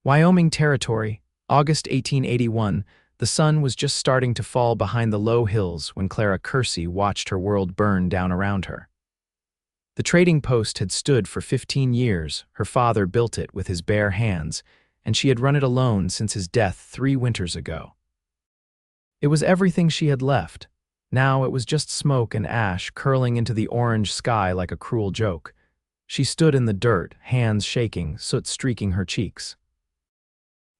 Wyoming Territory, August 1881. The sun was just starting to fall behind the low hills when Clara Kersey watched her world burn down around her. The trading post had stood for 15 years. Her father built it with his bare hands, and she had run it alone since his death 3 winters ago. It was everything she had left. Now it was just smoke and ash curling into the orange sky like a cruel joke. She stood in the dirt, hands shaking, soot streaking her cheeks.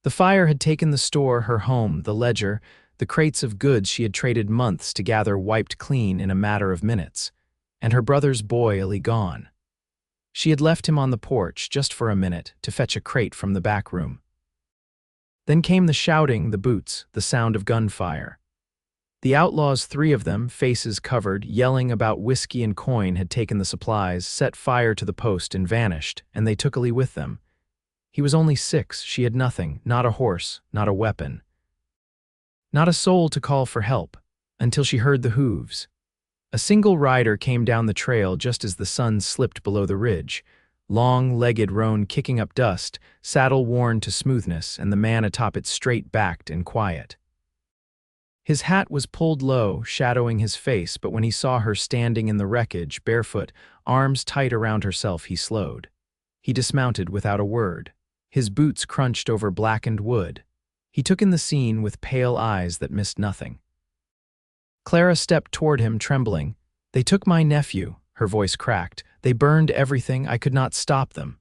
The fire had taken the store, her home, the ledger, the crates of goods she had traded months to gather wiped clean in a matter of minutes, and her brother's boy gone. She had left him on the porch just for a minute to fetch a crate from the back room. Then came the shouting, the boots, the sound of gunfire. The outlaws, 3 of them, faces covered, yelling about whiskey and coin, had taken the supplies, set fire to the post and vanished, and they took with them. He was only 6, she had nothing, not a horse, not a weapon. Not a soul to call for help, until she heard the hooves. A single rider came down the trail just as the sun slipped below the ridge, long-legged roan kicking up dust, saddle worn to smoothness, and the man atop it straight-backed and quiet. His hat was pulled low, shadowing his face, but when he saw her standing in the wreckage, barefoot, arms tight around herself, he slowed. He dismounted without a word. His boots crunched over blackened wood. He took in the scene with pale eyes that missed nothing. Clara stepped toward him, trembling. "They took my nephew," her voice cracked. "They burned everything. I could not stop them."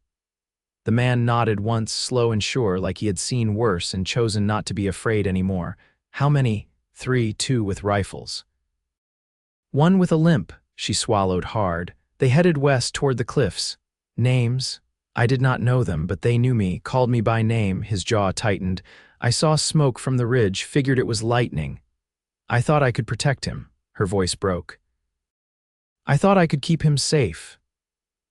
The man nodded once, slow and sure, like he had seen worse and chosen not to be afraid anymore. "How many?" 3, 2 with rifles. "One with a limp," she swallowed hard. "They headed west toward the cliffs. Names? I did not know them, but they knew me, called me by name." His jaw tightened. "I saw smoke from the ridge, figured it was lightning. I thought I could protect him." Her voice broke. "I thought I could keep him safe."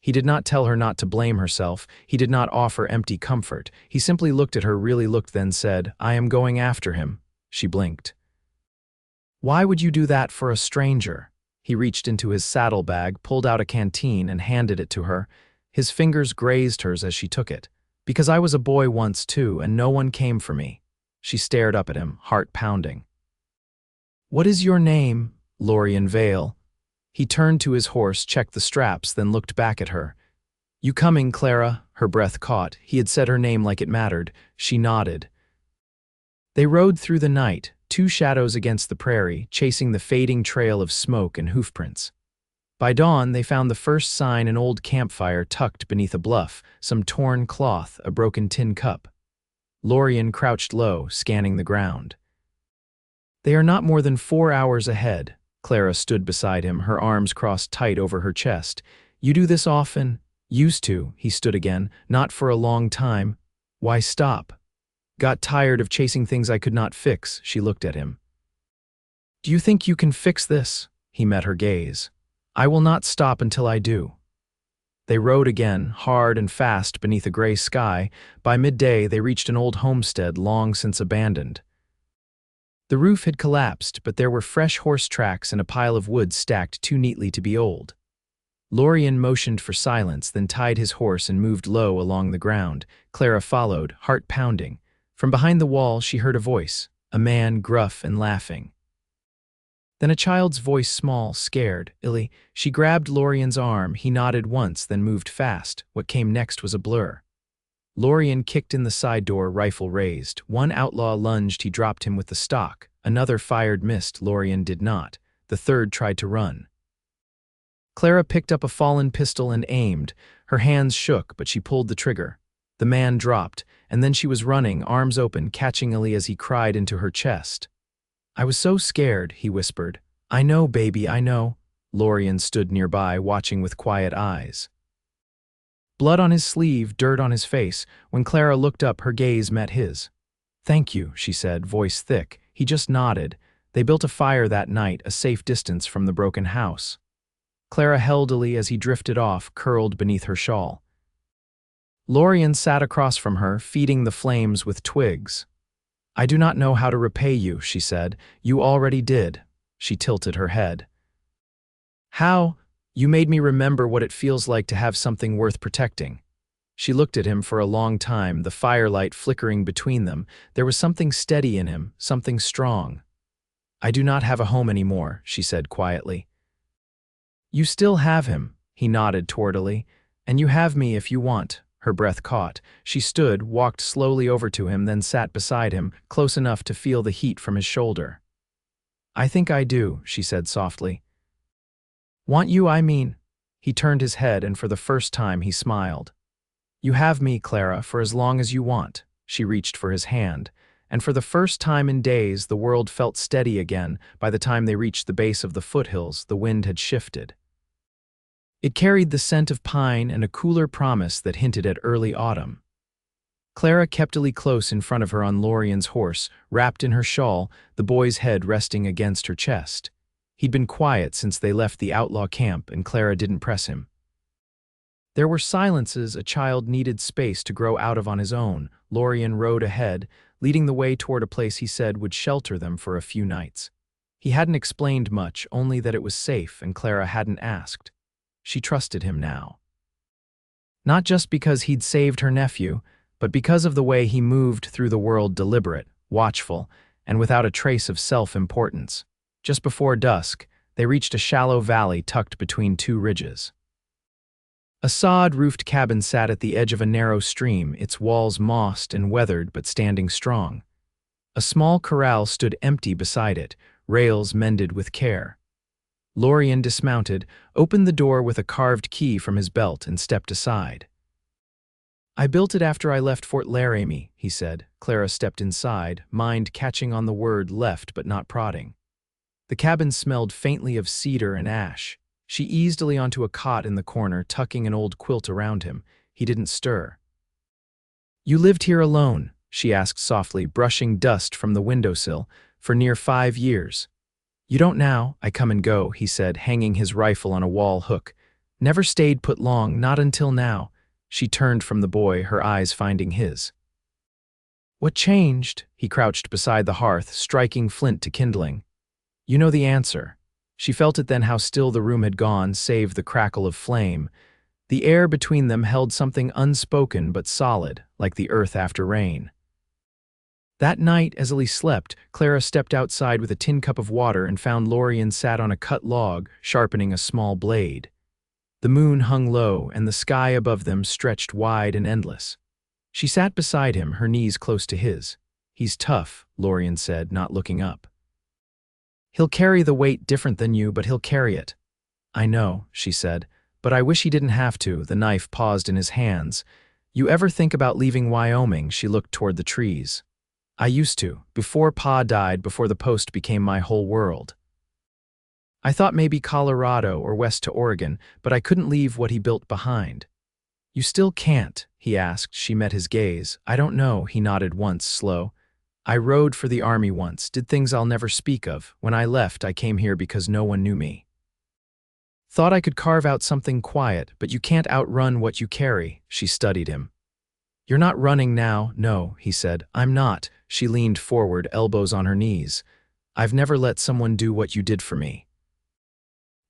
He did not tell her not to blame herself. He did not offer empty comfort. He simply looked at her, really looked, then said, "I am going after him." She blinked. "Why would you do that for a stranger?" He reached into his saddlebag, pulled out a canteen, and handed it to her. His fingers grazed hers as she took it. "Because I was a boy once too, and no one came for me." She stared up at him, heart pounding. "What is your name?" "Lorien Vale." He turned to his horse, checked the straps, then looked back at her. "You coming, Clara?" Her breath caught. He had said her name like it mattered. She nodded. They rode through the night, 2 shadows against the prairie, chasing the fading trail of smoke and hoofprints. By dawn, they found the first sign: an old campfire tucked beneath a bluff, some torn cloth, a broken tin cup. Lorien crouched low, scanning the ground. "They are not more than 4 hours ahead." Clara stood beside him, her arms crossed tight over her chest. "You do this often?" "Used to." He stood again. "Not for a long time." "Why stop?" "Got tired of chasing things I could not fix." She looked at him. "Do you think you can fix this?" He met her gaze. "I will not stop until I do." They rode again, hard and fast beneath a gray sky. By midday, they reached an old homestead long since abandoned. The roof had collapsed, but there were fresh horse tracks and a pile of wood stacked too neatly to be old. Lorien motioned for silence, then tied his horse and moved low along the ground. Clara followed, heart pounding. From behind the wall, she heard a voice, a man, gruff and laughing. Then a child's voice, small, scared, illy. She grabbed Lorien's arm. He nodded once, then moved fast. What came next was a blur. Lorien kicked in the side door, rifle raised. One outlaw lunged, he dropped him with the stock. Another fired, missed. Lorien did not. The third tried to run. Clara picked up a fallen pistol and aimed. Her hands shook, but she pulled the trigger. The man dropped, and then she was running, arms open, catching Illy as he cried into her chest. "I was so scared," he whispered. "I know, baby, I know." Lorien stood nearby, watching with quiet eyes. Blood on his sleeve, dirt on his face. When Clara looked up, her gaze met his. "Thank you," she said, voice thick. He just nodded. They built a fire that night, a safe distance from the broken house. Clara held Illy as he drifted off, curled beneath her shawl. Lorien sat across from her, feeding the flames with twigs. "I do not know how to repay you," she said. "You already did." She tilted her head. "How? You made me remember what it feels like to have something worth protecting." She looked at him for a long time, the firelight flickering between them. There was something steady in him, something strong. "I do not have a home anymore," she said quietly. "You still have him," he nodded towardly. "And you have me if you want." Her breath caught. She stood, walked slowly over to him, then sat beside him, close enough to feel the heat from his shoulder. "I think I do," she said softly. "Want you, I mean." He turned his head, and for the first time he smiled. "You have me, Clara, for as long as you want." She reached for his hand, and for the first time in days the world felt steady again. By the time they reached the base of the foothills, the wind had shifted. It carried the scent of pine and a cooler promise that hinted at early autumn. Clara kept close in front of her on Lorien's horse, wrapped in her shawl, the boy's head resting against her chest. He'd been quiet since they left the outlaw camp, and Clara didn't press him. There were silences a child needed space to grow out of on his own. Lorien rode ahead, leading the way toward a place he said would shelter them for a few nights. He hadn't explained much, only that it was safe, and Clara hadn't asked. She trusted him now. Not just because he'd saved her nephew, but because of the way he moved through the world, deliberate, watchful, and without a trace of self-importance. Just before dusk, they reached a shallow valley tucked between two ridges. A sod-roofed cabin sat at the edge of a narrow stream, its walls mossed and weathered but standing strong. A small corral stood empty beside it, rails mended with care. Lorien dismounted, opened the door with a carved key from his belt, and stepped aside. "I built it after I left Fort Laramie," he said. Clara stepped inside, mind catching on the word left but not prodding. The cabin smelled faintly of cedar and ash. She eased onto a cot in the corner, tucking an old quilt around him. He didn't stir. "You lived here alone?" she asked softly, brushing dust from the windowsill. "For near 5 years." "You don't now. I come and go," he said, hanging his rifle on a wall hook. "Never stayed put long, not until now." She turned from the boy, her eyes finding his. "What changed?" He crouched beside the hearth, striking flint to kindling. "You know the answer." She felt it then, how still the room had gone, save the crackle of flame. The air between them held something unspoken but solid, like the earth after rain. That night, as Ellie slept, Clara stepped outside with a tin cup of water and found Lorien sat on a cut log, sharpening a small blade. The moon hung low, and the sky above them stretched wide and endless. She sat beside him, her knees close to his. "He's tough," Lorien said, not looking up. "He'll carry the weight different than you, but he'll carry it." "I know," she said, "but I wish he didn't have to." The knife paused in his hands. "You ever think about leaving Wyoming?" She looked toward the trees. "I used to, before Pa died, before the post became my whole world. I thought maybe Colorado or west to Oregon, but I couldn't leave what he built behind." "You still can't?" he asked. She met his gaze. "I don't know," he nodded once, slow. "I rode for the army once, did things I'll never speak of. When I left, I came here because no one knew me. Thought I could carve out something quiet, but you can't outrun what you carry." She studied him. "You're not running now." "No," he said. "I'm not." She leaned forward, elbows on her knees. "I've never let someone do what you did for me.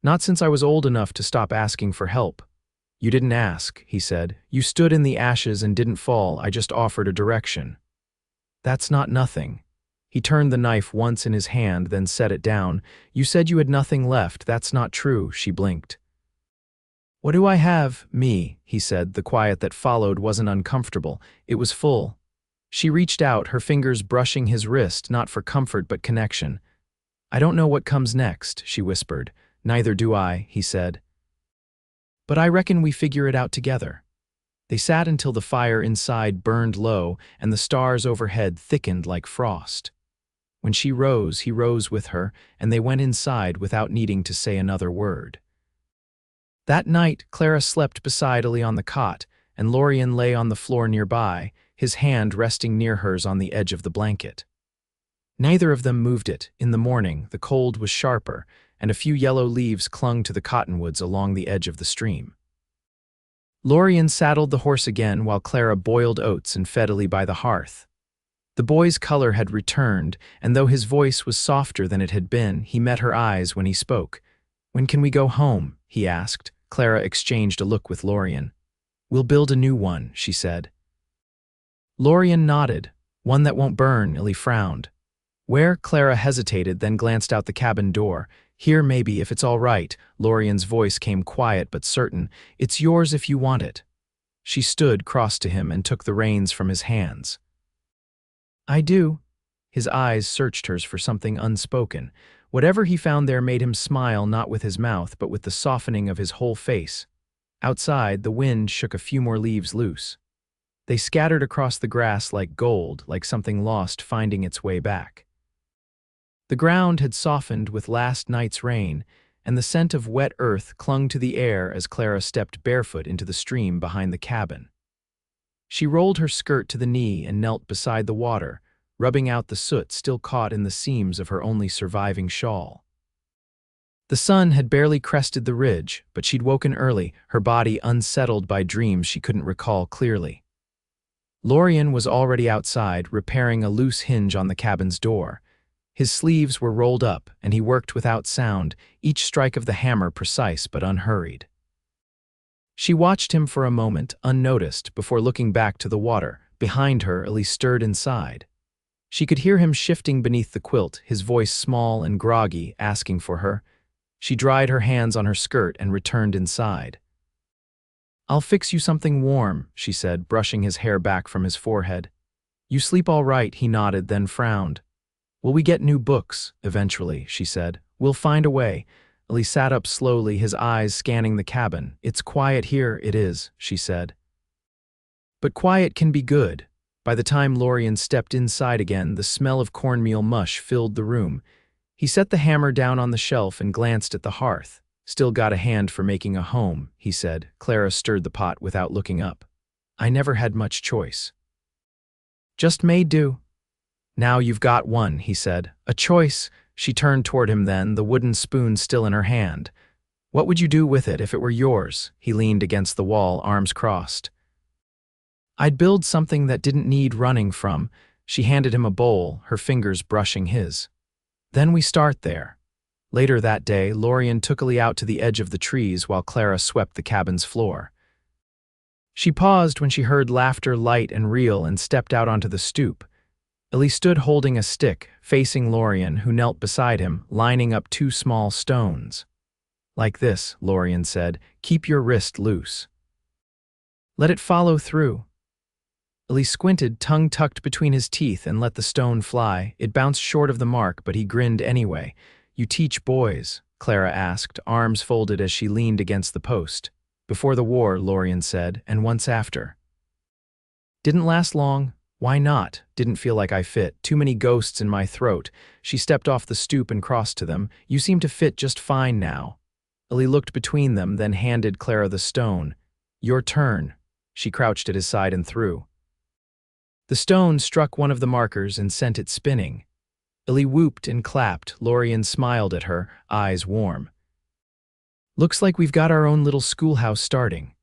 Not since I was old enough to stop asking for help." "You didn't ask," he said. "You stood in the ashes and didn't fall. I just offered a direction." "That's not nothing." He turned the knife once in his hand, then set it down. "You said you had nothing left. That's not true." She blinked. "What do I have?" "Me," he said. The quiet that followed wasn't uncomfortable. It was full. She reached out, her fingers brushing his wrist, not for comfort but connection. "I don't know what comes next," she whispered. "Neither do I," he said. "But I reckon we figure it out together." They sat until the fire inside burned low and the stars overhead thickened like frost. When she rose, he rose with her, and they went inside without needing to say another word. That night, Clara slept beside Ellie on the cot, and Lorien lay on the floor nearby, his hand resting near hers on the edge of the blanket. Neither of them moved it. In the morning, the cold was sharper, and a few yellow leaves clung to the cottonwoods along the edge of the stream. Lorien saddled the horse again while Clara boiled oats and fed Ellie by the hearth. The boy's color had returned, and though his voice was softer than it had been, he met her eyes when he spoke. "When can we go home?" he asked. Clara exchanged a look with Lorien. We'll build a new one, she said. Lorien nodded. One that won't burn, Illy frowned. Where? Clara hesitated, then glanced out the cabin door. Here, maybe, if it's all right. Lorien's voice came quiet but certain. It's yours if you want it. She stood, cross to him, and took the reins from his hands. I do. His eyes searched hers for something unspoken. Whatever he found there made him smile, not with his mouth, but with the softening of his whole face. Outside, the wind shook a few more leaves loose. They scattered across the grass like gold, like something lost finding its way back. The ground had softened with last night's rain, and the scent of wet earth clung to the air as Clara stepped barefoot into the stream behind the cabin. She rolled her skirt to the knee and knelt beside the water, rubbing out the soot still caught in the seams of her only surviving shawl. The sun had barely crested the ridge, but she'd woken early, her body unsettled by dreams she couldn't recall clearly. Lorien was already outside, repairing a loose hinge on the cabin's door. His sleeves were rolled up, and he worked without sound, each strike of the hammer precise but unhurried. She watched him for a moment, unnoticed, before looking back to the water. Behind her, Illy stirred inside. She could hear him shifting beneath the quilt, his voice small and groggy, asking for her. She dried her hands on her skirt and returned inside. I'll fix you something warm, she said, brushing his hair back from his forehead. You sleep all right, he nodded, then frowned. Will we get new books, eventually, she said. We'll find a way. Illy sat up slowly, his eyes scanning the cabin. It's quiet here, it is, she said. But quiet can be good. By the time Lorien stepped inside again, the smell of cornmeal mush filled the room. He set the hammer down on the shelf and glanced at the hearth. Still got a hand for making a home, he said. Clara stirred the pot without looking up. I never had much choice. Just made do. Now you've got one, he said. A choice. She turned toward him then, the wooden spoon still in her hand. What would you do with it if it were yours? He leaned against the wall, arms crossed. I'd build something that didn't need running from. She handed him a bowl, her fingers brushing his. Then we start there. Later that day, Lorien took Illy out to the edge of the trees while Clara swept the cabin's floor. She paused when she heard laughter light and real and stepped out onto the stoop. Illy stood holding a stick, facing Lorien, who knelt beside him, lining up two small stones. Like this, Lorien said, keep your wrist loose. Let it follow through. Illy squinted, tongue tucked between his teeth, and let the stone fly. It bounced short of the mark, but he grinned anyway. You teach boys? Clara asked, arms folded as she leaned against the post. Before the war, Lorien said, and once after. Didn't last long. Why not? Didn't feel like I fit. Too many ghosts in my throat. She stepped off the stoop and crossed to them. You seem to fit just fine now. Illy looked between them, then handed Clara the stone. Your turn. She crouched at his side and threw. The stone struck one of the markers and sent it spinning. Illy whooped and clapped. Lorien smiled at her, eyes warm. Looks like we've got our own little schoolhouse starting.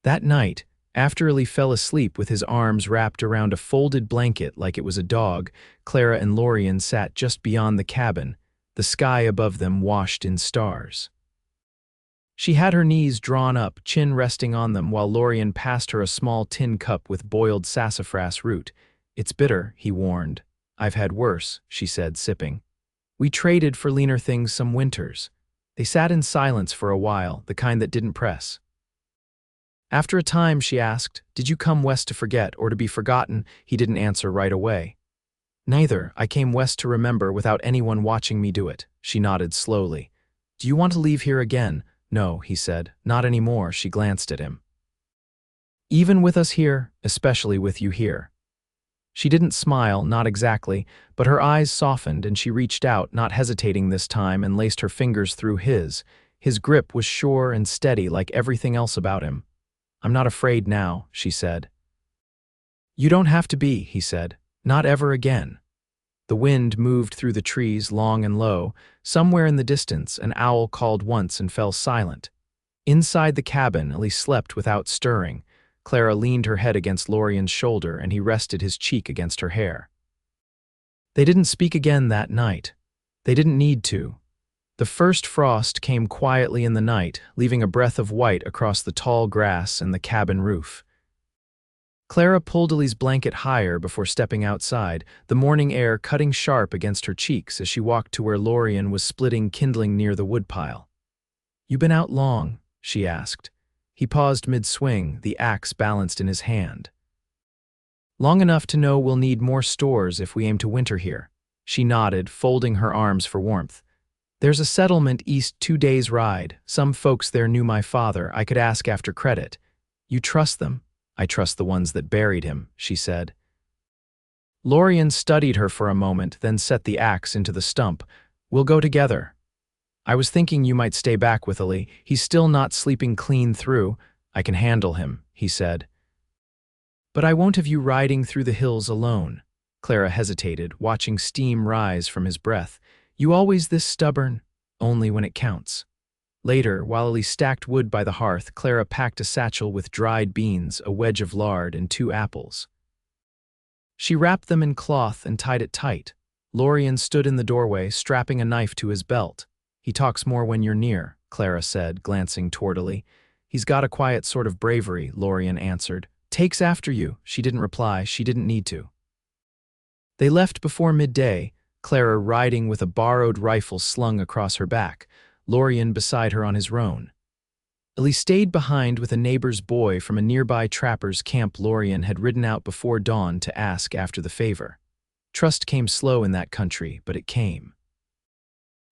That night, after Illy fell asleep with his arms wrapped around a folded blanket like it was a dog, Clara and Lorien sat just beyond the cabin, the sky above them washed in stars. She had her knees drawn up, chin resting on them, while Lorien passed her a small tin cup with boiled sassafras root. It's bitter, he warned. I've had worse, she said, sipping. We traded for leaner things some winters. They sat in silence for a while, the kind that didn't press. After a time, she asked, did you come west to forget or to be forgotten? He didn't answer right away. Neither. I came west to remember without anyone watching me do it. She nodded slowly. Do you want to leave here again? No, he said. Not anymore. She glanced at him. Even with us here, especially with you here. She didn't smile, not exactly, but her eyes softened and she reached out, not hesitating this time, and laced her fingers through his. His grip was sure and steady like everything else about him. I'm not afraid now, she said. You don't have to be, he said. Not ever again. The wind moved through the trees long and low. Somewhere in the distance, an owl called once and fell silent. Inside the cabin, Illy slept without stirring. Clara leaned her head against Lorien's shoulder and he rested his cheek against her hair. They didn't speak again that night. They didn't need to. The first frost came quietly in the night, leaving a breath of white across the tall grass and the cabin roof. Clara pulled Ellie's blanket higher before stepping outside, the morning air cutting sharp against her cheeks as she walked to where Lorien was splitting kindling near the woodpile. "You been out long?" she asked. He paused mid-swing, the axe balanced in his hand. "Long enough to know we'll need more stores if we aim to winter here." She nodded, folding her arms for warmth. "There's a settlement east 2 days' ride. Some folks there knew my father. I could ask after credit. You trust them?" "I trust the ones that buried him," she said. Lorien studied her for a moment, then set the axe into the stump. "We'll go together." "I was thinking you might stay back with Ellie. He's still not sleeping clean through." "I can handle him," he said. "But I won't have you riding through the hills alone." Clara hesitated, watching steam rise from his breath. "You always this stubborn?" "Only when it counts." Later, while Ellie stacked wood by the hearth, Clara packed a satchel with dried beans, a wedge of lard, and 2 apples. She wrapped them in cloth and tied it tight. Lorien stood in the doorway, strapping a knife to his belt. "He talks more when you're near," Clara said, glancing toward Ellie. "He's got a quiet sort of bravery," Lorien answered. "Takes after you." She didn't reply. She didn't need to. They left before midday, Clara riding with a borrowed rifle slung across her back, Lorien beside her on his roan. Ellie stayed behind with a neighbor's boy from a nearby trapper's camp. Lorien had ridden out before dawn to ask after the favor. Trust came slow in that country, but it came.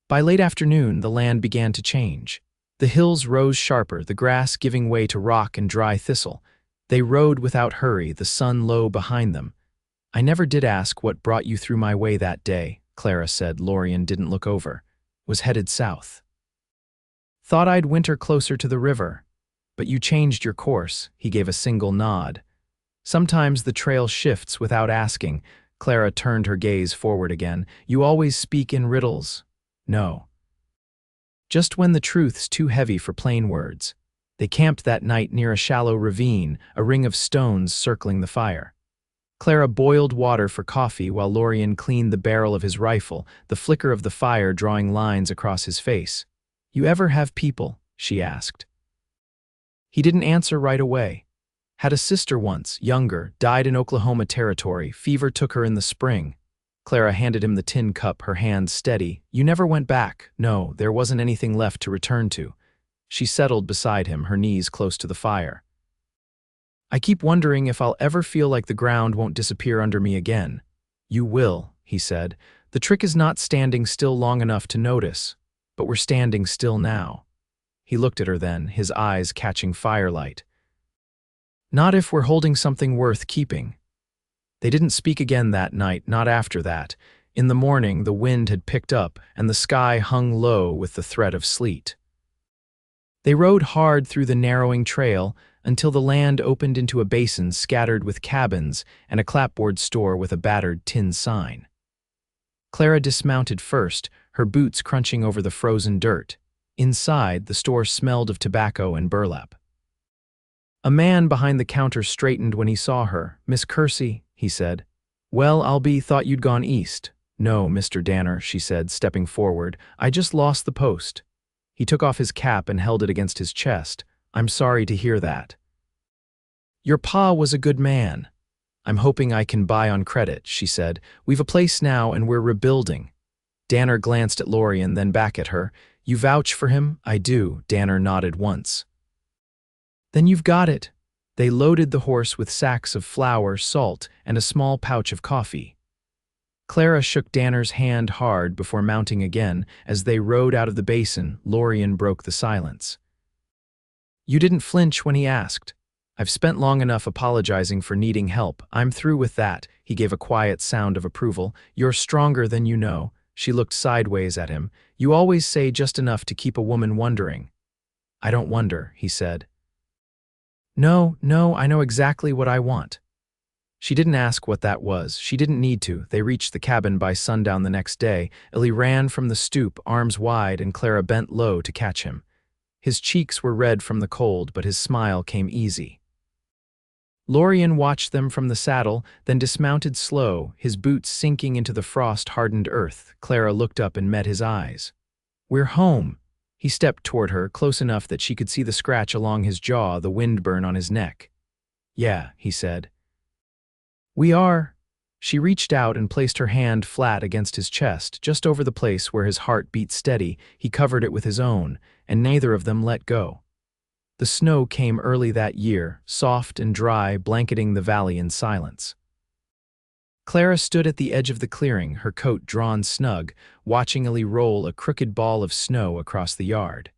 By late afternoon, the land began to change. The hills rose sharper, the grass giving way to rock and dry thistle. They rode without hurry, the sun low behind them. "I never did ask what brought you through my way that day," Clara said. Lorien didn't look over. "Was headed south. Thought I'd winter closer to the river. But you changed your course." He gave a single nod. "Sometimes the trail shifts without asking." Clara turned her gaze forward again. "You always speak in riddles." "No. Just when the truth's too heavy for plain words." They camped that night near a shallow ravine, a ring of stones circling the fire. Clara boiled water for coffee while Lorien cleaned the barrel of his rifle, the flicker of the fire drawing lines across his face. "You ever have people?" she asked. He didn't answer right away. "Had a sister once, younger, died in Oklahoma Territory. Fever took her in the spring." Clara handed him the tin cup, her hand steady. "You never went back." "No, there wasn't anything left to return to." She settled beside him, her knees close to the fire. "I keep wondering if I'll ever feel like the ground won't disappear under me again." "You will," he said. "The trick is not standing still long enough to notice. But we're standing still now." He looked at her then, his eyes catching firelight. "Not if we're holding something worth keeping." They didn't speak again that night, not after that. In the morning, the wind had picked up, and the sky hung low with the threat of sleet. They rode hard through the narrowing trail until the land opened into a basin scattered with cabins and a clapboard store with a battered tin sign. Clara dismounted first, her boots crunching over the frozen dirt. Inside, the store smelled of tobacco and burlap. A man behind the counter straightened when he saw her. "Miss Kersey," he said. "Well, thought you'd gone east." "No, Mr. Danner," she said, stepping forward. "I just lost the post." He took off his cap and held it against his chest. "I'm sorry to hear that." "Your pa was a good man." "I'm hoping I can buy on credit," she said. "We've a place now and we're rebuilding." Danner glanced at Lorien, then back at her. "You vouch for him?" "I do." Danner nodded once. "Then you've got it." They loaded the horse with sacks of flour, salt, and a small pouch of coffee. Clara shook Danner's hand hard before mounting again. As they rode out of the basin, Lorien broke the silence. "You didn't flinch when he asked." "I've spent long enough apologizing for needing help. I'm through with that." He gave a quiet sound of approval. "You're stronger than you know." She looked sideways at him. "You always say just enough to keep a woman wondering." "I don't wonder," he said. No, I know exactly what I want." She didn't ask what that was. She didn't need to. They reached the cabin by sundown the next day. Ellie ran from the stoop, arms wide, and Clara bent low to catch him. His cheeks were red from the cold, but his smile came easy. Lorien watched them from the saddle, then dismounted slow, his boots sinking into the frost-hardened earth. Clara looked up and met his eyes. "We're home." He stepped toward her, close enough that she could see the scratch along his jaw, the windburn on his neck. "Yeah," he said. "We are." She reached out and placed her hand flat against his chest, just over the place where his heart beat steady. He covered it with his own, and neither of them let go. The snow came early that year, soft and dry, blanketing the valley in silence. Clara stood at the edge of the clearing, her coat drawn snug, watching Ellie roll a crooked ball of snow across the yard.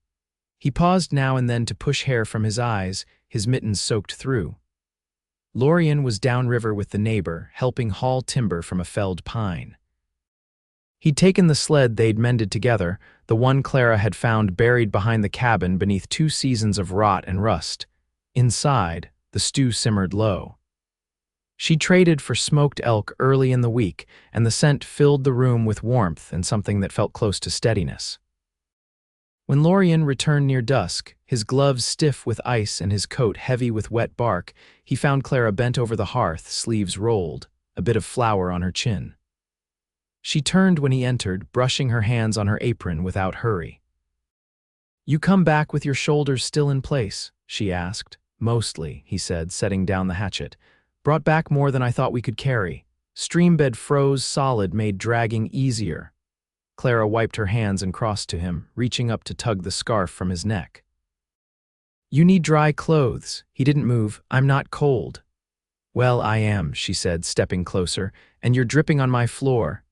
He paused now and then to push hair from his eyes, his mittens soaked through. Lorien was downriver with the neighbor, helping haul timber from a felled pine. He'd taken the sled they'd mended together, the one Clara had found buried behind the cabin beneath 2 seasons of rot and rust. Inside, the stew simmered low. She traded for smoked elk early in the week, and the scent filled the room with warmth and something that felt close to steadiness. When Lorien returned near dusk, his gloves stiff with ice and his coat heavy with wet bark, he found Clara bent over the hearth, sleeves rolled, a bit of flour on her chin. She turned when he entered, brushing her hands on her apron without hurry. "You come back with your shoulders still in place?" she asked. "Mostly," he said, setting down the hatchet. "Brought back more than I thought we could carry. Streambed froze solid, made dragging easier." Clara wiped her hands and crossed to him, reaching up to tug the scarf from his neck. "You need dry clothes." He didn't move. "I'm not cold." "Well, I am," she said, stepping closer, "and you're dripping on my floor."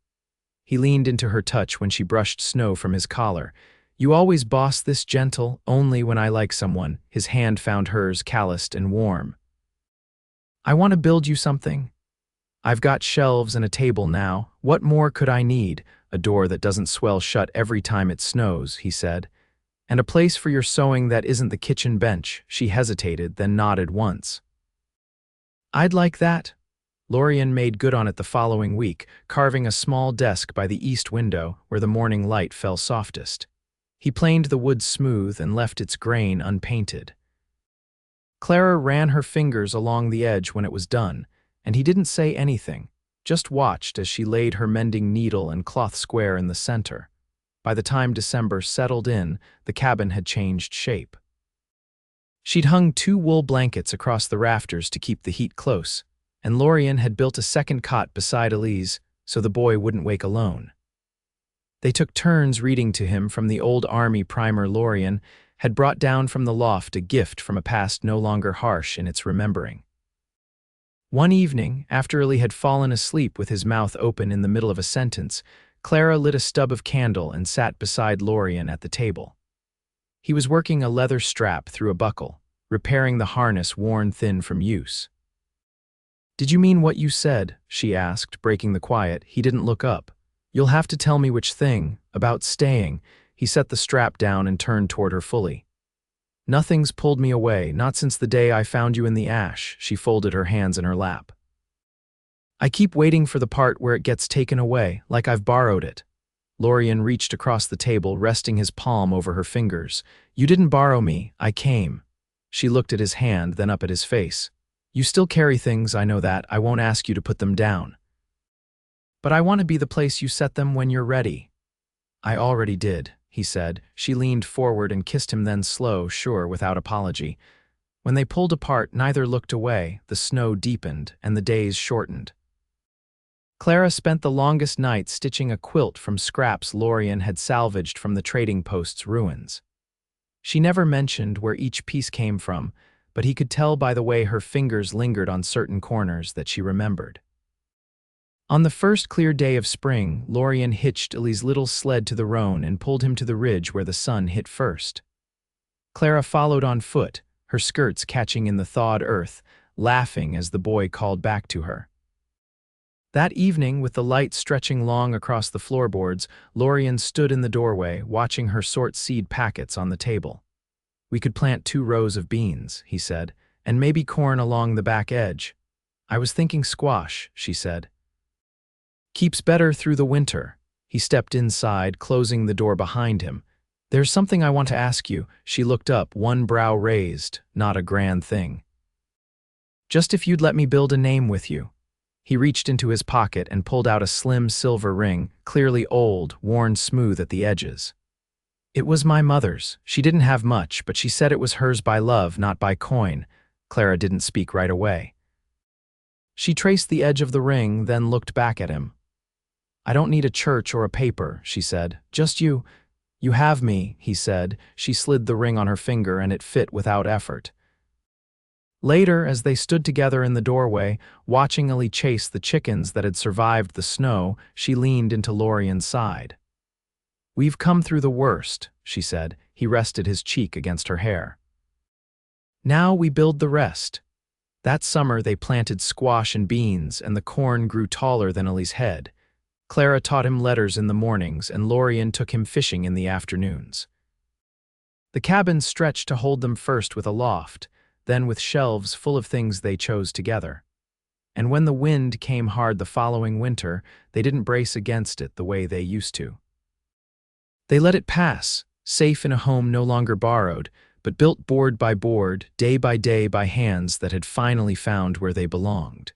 He leaned into her touch when she brushed snow from his collar. "You always boss this gentle, only when I like someone." His hand found hers, calloused and warm. "I want to build you something. I've got shelves and a table now. What more could I need? A door that doesn't swell shut every time it snows," he said. "And a place for your sewing that isn't the kitchen bench." She hesitated, then nodded once. "I'd like that." Lorien made good on it the following week, carving a small desk by the east window where the morning light fell softest. He planed the wood smooth and left its grain unpainted. Clara ran her fingers along the edge when it was done, and he didn't say anything, just watched as she laid her mending needle and cloth square in the center. By the time December settled in, the cabin had changed shape. She'd hung 2 wool blankets across the rafters to keep the heat close, and Lorien had built a second cot beside Elise so the boy wouldn't wake alone. They took turns reading to him from the old army primer Lorien had brought down from the loft, a gift from a past no longer harsh in its remembering. One evening, after Ellie had fallen asleep with his mouth open in the middle of a sentence, Clara lit a stub of candle and sat beside Lorien at the table. He was working a leather strap through a buckle, repairing the harness worn thin from use. "Did you mean what you said?" she asked, breaking the quiet. He didn't look up. "You'll have to tell me which thing." "About staying." He set the strap down and turned toward her fully. "Nothing's pulled me away, not since the day I found you in the ash." She folded her hands in her lap. "I keep waiting for the part where it gets taken away, like I've borrowed it." Lorien reached across the table, resting his palm over her fingers. "You didn't borrow me, I came." She looked at his hand, then up at his face. "You still carry things, I know that. I won't ask you to put them down. But I want to be the place you set them when you're ready." "I already did," he said. She leaned forward and kissed him, then slow, sure, without apology. When they pulled apart, neither looked away. The snow deepened, and the days shortened. Clara spent the longest night stitching a quilt from scraps Lorien had salvaged from the trading post's ruins. She never mentioned where each piece came from, but he could tell by the way her fingers lingered on certain corners that she remembered. On the first clear day of spring, Lorien hitched Ellie's little sled to the roan and pulled him to the ridge where the sun hit first. Clara followed on foot, her skirts catching in the thawed earth, laughing as the boy called back to her. That evening, with the light stretching long across the floorboards, Lorien stood in the doorway, watching her sort seed packets on the table. "We could plant 2 rows of beans," he said, "and maybe corn along the back edge." "I was thinking squash," she said. "Keeps better through the winter." He stepped inside, closing the door behind him. "There's something I want to ask you." She looked up, one brow raised. "Not a grand thing. Just if you'd let me build a name with you." He reached into his pocket and pulled out a slim silver ring, clearly old, worn smooth at the edges. It was my mother's. She didn't have much, but she said it was hers by love, not by coin. Clara didn't speak right away. She traced the edge of the ring, then looked back at him. I don't need a church or a paper, she said. Just you. You have me, he said. She slid the ring on her finger and it fit without effort. Later, as they stood together in the doorway, watching Ellie chase the chickens that had survived the snow, she leaned into Lorien's side. We've come through the worst, she said. He rested his cheek against her hair. Now we build the rest. That summer they planted squash and beans, and the corn grew taller than Ellie's head. Clara taught him letters in the mornings, and Lorien took him fishing in the afternoons. The cabin stretched to hold them first with a loft, then with shelves full of things they chose together. And when the wind came hard the following winter, they didn't brace against it the way they used to. They let it pass, safe in a home no longer borrowed, but built board by board, day by hands that had finally found where they belonged.